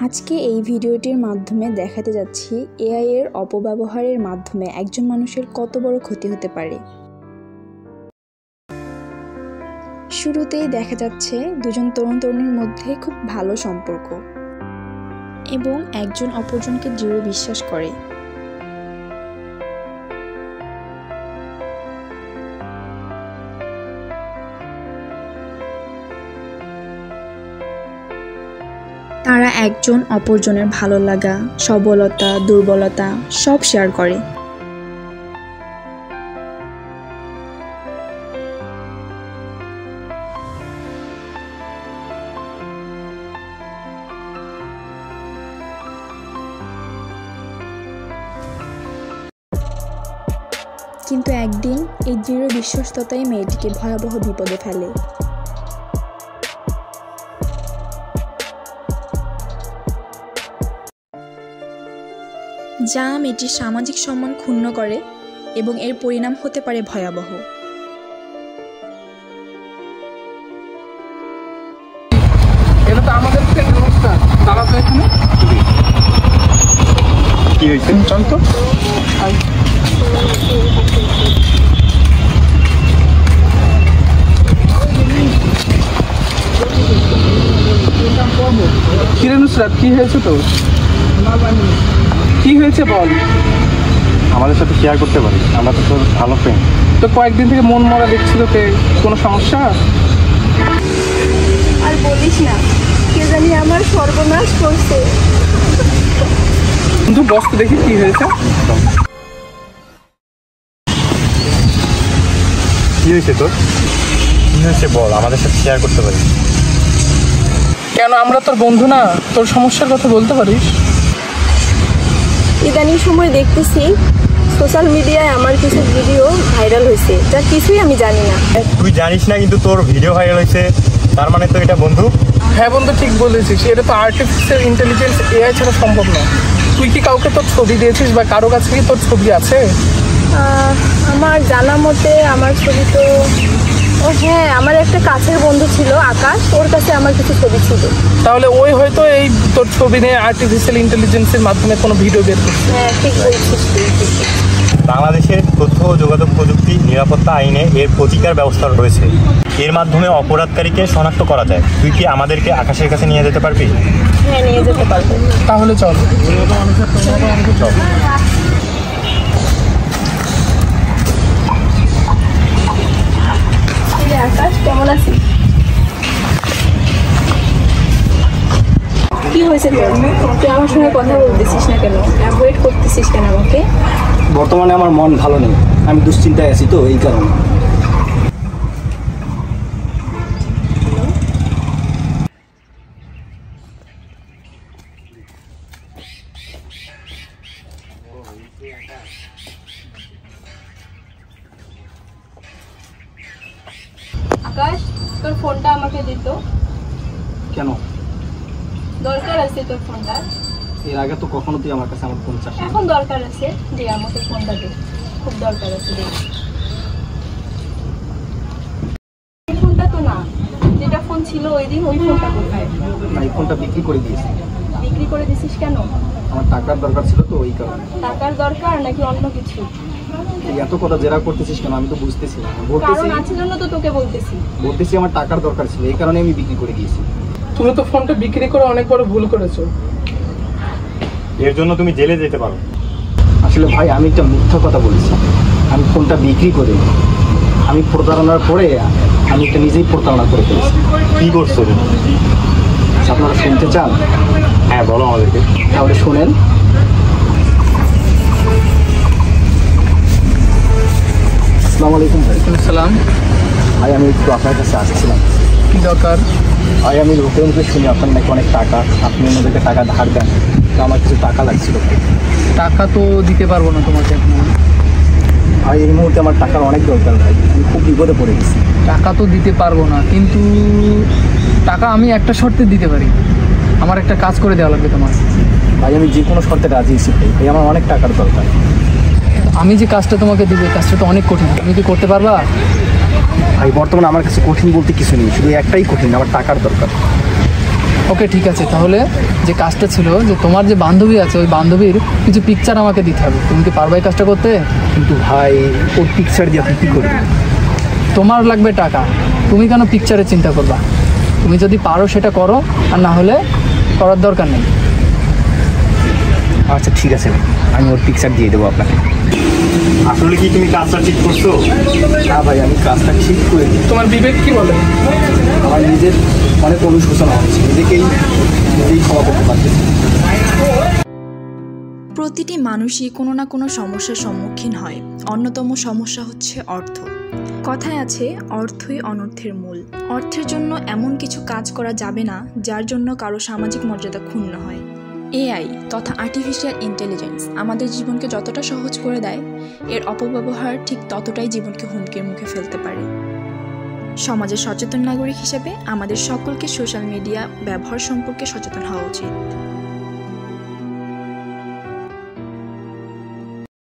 আজকে এই ভিডিওটির মাধ্যমে দেখাতে যাচ্ছি এআই এর অপব্যবহারের মাধ্যমে একজন মানুষের কত বড় ক্ষতি হতে পারে। শুরুতেই দেখা যাচ্ছে দুজন তরুণ-তরুণীর মধ্যে খুব ভালো সম্পর্ক এবং একজন অপরজনকে দৃঢ় বিশ্বাস করে। তারা একজন অপরজনের ভালো লাগা, সবলতা, দুর্বলতা সব শেয়ার করে। কিন্তু একদিন এই দৃঢ় বিশ্বস্ততাই মেয়েটিকে ভয়াবহ বিপদে ফেলে। যা মেয়েটির সামাজিক সম্মান ক্ষুণ্ণ করে এবং এর পরিণাম হতে পারে ভয়াবহ। এটা তো আমাদের অনুষ্ঠান, তারা তো এখানে কি হয়েছে? চল তো কিরে নুসরাত, কি হয়েছে তোর? কি হয়েছে বল। আমাদের সাথে শেয়ার করতে পারিস, আমরা তো তোর ভালো ফ্রেন্ড। তো কয়েকদিন থেকে মন মরা দেখছি তোকে, কোনো সমস্যা? আর বলিস না, কে জানি আমার সর্বনাশ করছে। কিন্তু বস তো দেখি কি হয়েছে। কি হয়েছে তোর? কি হয়েছে বল, আমাদের সাথে শেয়ার করতে পারিস। কেন, আমরা তোর বন্ধু না? তোর সমস্যার কথা বলতে পারিস। ইদানিং সময় দেখতেছি সোশ্যাল মিডিয়ায় আমার কিছু ভিডিও ভাইরাল হয়েছে, যা কিছুই আমি জানি না। তুই জানিস না কিন্তু তোর ভিডিও ভাইরাল হয়েছে, তার মানে তো এটা বন্ধু? হ্যাঁ বন্ধু, ঠিক বলেছিস। এটা তো আর্টিফিশিয়াল ইন্টেলিজেন্স, এআই ছাড়া সম্ভব না। তুই কি কাউকে তোর ছবি দিয়েছিস বা কারো কাছে কি তোর ছবি আছে? আমার জানা মতে আমার ছবি তো, ও হ্যাঁ, আমার একটা কাছের বন্ধু ছিল আকাশ, ওর কাছে আমার কিছু ছবি ছিল। তাহলে ওই হয়তো এই তোর ছবি নিয়ে আর্টিফিশিয়াল ইন্টেলিজেন্সের মাধ্যমে কোনো ভিডিও বের করছে। হ্যাঁ ঠিক বলছিস। বাংলাদেশের তথ্য ও যোগাযোগ প্রযুক্তি নিরাপত্তা আইনে এর প্রতিকার ব্যবস্থা রয়েছে। এর মাধ্যমে অপরাধকারীকে শনাক্ত করা যায়। তুই কি আমাদেরকে আকাশের কাছে নিয়ে যেতে পারবি? হ্যাঁ, নিয়ে যেতে পারবো। তাহলে চল। আকাশ, কেমন আছিস? কি হয়েছে তোর? তুই আমার সঙ্গে কথা বলতেছিস না কেন? অ্যাভয়েড করতেছিস কেন আমাকে? বর্তমানে আমার মন ভালো নেই, আমি দুশ্চিন্তায় আছি, তো এই কারণে। আকাশ, তোর ফোনটা আমাকে দিত। কেন? দরকার আছে তোর ফোনটা। এর আগে তো কখনো তুই আমার কাছে আমার ফোন চাস না। এখন দরকার আছে, দে আমাকে ফোনটা দে, খুব দরকার আছে, দে। এই ফোনটা তো না, যেটা ফোন ছিল ওই দিন, ওই ফোনটা কোথায়? না, এই ফোনটা বিক্রি করে দিয়েছি। বিক্রি করে দিছিস কেন? আমার টাকার দরকার ছিল, তো ওই কারণে। টাকার দরকার নাকি অন্য কিছু? তুই এত কথা জেরা করতেছিস কেন? আমি তো বুঝতেছি না। কারণ আছে জন্য তো তোকে বলতেছি আমার টাকার দরকার ছিল, এই কারণে আমি বিক্রি করে দিয়েছি। তুমি তো ফোনটা বিক্রি করে অনেক বড় ভুল করেছো। এর জন্য তুমি জেলে যেতে পারো। আসলে ভাই, আমি একটা মিথ্যা কথা বলেছি। আমি ফোনটা বিক্রি করে, আমি প্রতারণার পরে আমি একটা নিজেই প্রতারণা করে ফেলেছি। কি করছো তুমি? আপনারা শুনতে চান? হ্যাঁ বলো আমাদেরকে। তাহলে শোনেন। আসসালামু আলাইকুম ভাই। সালাম। ভাই, আমি একটু আপনার কাছে আসছিলাম। কি দরকার? ভাই, আমি লোকের মুখে শুনি আপনার নাকি অনেক টাকা, আপনি অন্যদেরকে টাকা ধার দেন, তো আমার কিছু টাকা লাগছিল। টাকা তো দিতে পারবো না তোমাকে। ভাই, এই মুহূর্তে আমার টাকার অনেক দরকার ভাই, আমি খুব বিপদে পড়ে গেছি। টাকা তো দিতে পারবো না, কিন্তু টাকা আমি একটা শর্তে দিতে পারি। আমার একটা কাজ করে দেওয়া লাগবে তোমার। ভাই, আমি যে কোনো শর্তে রাজি আছি ভাই, আমার অনেক টাকার দরকার। আমি যে কাজটা তোমাকে দেবো, কাজটা তো অনেক কঠিন, তুমি কি করতে পারবা? ভাই বর্তমানে আমার কাছে কঠিন বলতে কিছু নেই, শুধু একটাই কঠিন, আমার টাকার দরকার। ওকে ঠিক আছে, তাহলে যে কাজটা ছিল যে তোমার যে বান্ধবী আছে ওই বান্ধবীর কিছু পিকচার আমাকে দিতে হবে, তুমি কি পারবে এই কাজটা করতে? কিন্তু ভাই ওর পিকচার দিয়ে আপনি কী করবেন? তোমার লাগবে টাকা, তুমি কেন পিকচারের চিন্তা করবা? তুমি যদি পারো সেটা করো, আর না হলে করার দরকার নেই। আচ্ছা ঠিক আছে, আমি ওর পিকচার দিয়ে দেবো আপনাকে। আসলে কি তুমি কাজটা ঠিক করছো? না ভাই, আমি কাজটা ঠিক করে দিই। তোমার বিবেক কি বলে? আমার নিজের অনেক অনুশোচনা হচ্ছে, নিজেই ক্ষমা করতে পারতেছি। প্রতিটি মানুষই কোনো না কোনো সমস্যার সম্মুখীন হয়। অন্যতম সমস্যা হচ্ছে অর্থ। কথায় আছে, অর্থই অনর্থের মূল। অর্থের জন্য এমন কিছু কাজ করা যাবে না যার জন্য কারো সামাজিক মর্যাদা ক্ষুণ্ণ হয়। এআই তথা আর্টিফিশিয়াল ইন্টেলিজেন্স আমাদের জীবনকে যতটা সহজ করে দেয়, এর অপব্যবহার ঠিক ততটাই জীবনকে হুমকির মুখে ফেলতে পারে। সমাজের সচেতন নাগরিক হিসেবে আমাদের সকলকে সোশ্যাল মিডিয়া ব্যবহার সম্পর্কে সচেতন হওয়া উচিত।